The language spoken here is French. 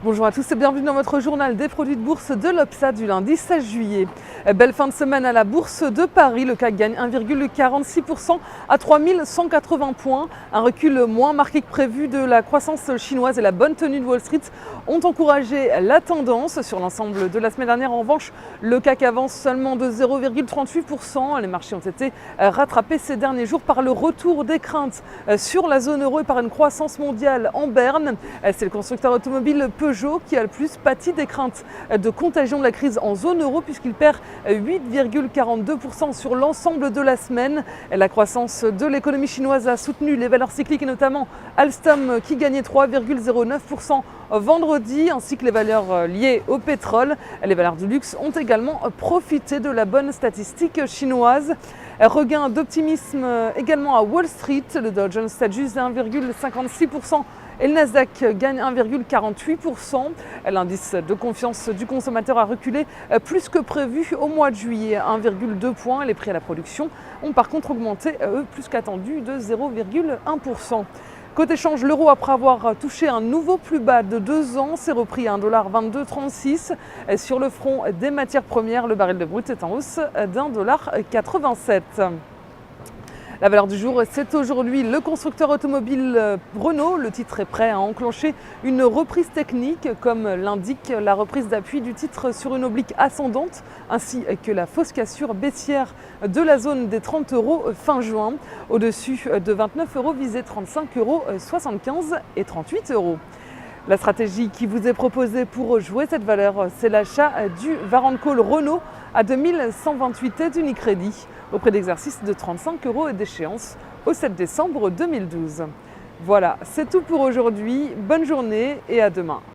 Bonjour à tous et bienvenue dans votre journal des produits de bourse de l'Obsa du lundi 16 juillet. Belle fin de semaine à la bourse de Paris. Le CAC gagne 1,46% à 3180 points. Un recul moins marqué que prévu de la croissance chinoise et la bonne tenue de Wall Street ont encouragé la tendance. Sur l'ensemble de la semaine dernière, en revanche, le CAC avance seulement de 0,38%. Les marchés ont été rattrapés ces derniers jours par le retour des craintes sur la zone euro et par une croissance mondiale en berne. C'est le constructeur automobile Peugeot qui a le plus pâti des craintes de contagion de la crise en zone euro puisqu'il perd 8,42% sur l'ensemble de la semaine. La croissance de l'économie chinoise a soutenu les valeurs cycliques et notamment Alstom qui gagnait 3,09% vendredi, ainsi que les valeurs liées au pétrole. Les valeurs du luxe ont également profité de la bonne statistique chinoise. Regain d'optimisme également à Wall Street. Le Dow Jones s'ajuste 1,56% et le Nasdaq gagne 1,48%. L'indice de confiance du consommateur a reculé plus que prévu au mois de juillet, 1,2 points. Les prix à la production ont par contre augmenté, eux, plus qu'attendu, de 0,1%. Côté change, l'euro, après avoir touché un nouveau plus bas de 2 ans, s'est repris à 1,2236 $. Sur le front des matières premières, le baril de brut est en hausse d'1,87 $. La valeur du jour, c'est aujourd'hui le constructeur automobile Renault. Le titre est prêt à enclencher une reprise technique, comme l'indique la reprise d'appui du titre sur une oblique ascendante, ainsi que la fausse cassure baissière de la zone des 30 € fin juin. Au-dessus de 29 €, visez 35,75 € et 38 €. La stratégie qui vous est proposée pour jouer cette valeur, c'est l'achat du Warrant Call Renault à 2128 et d'Unicredit au prix d'exercice de 35 € et d'échéance au 7 décembre 2012. Voilà, c'est tout pour aujourd'hui. Bonne journée et à demain.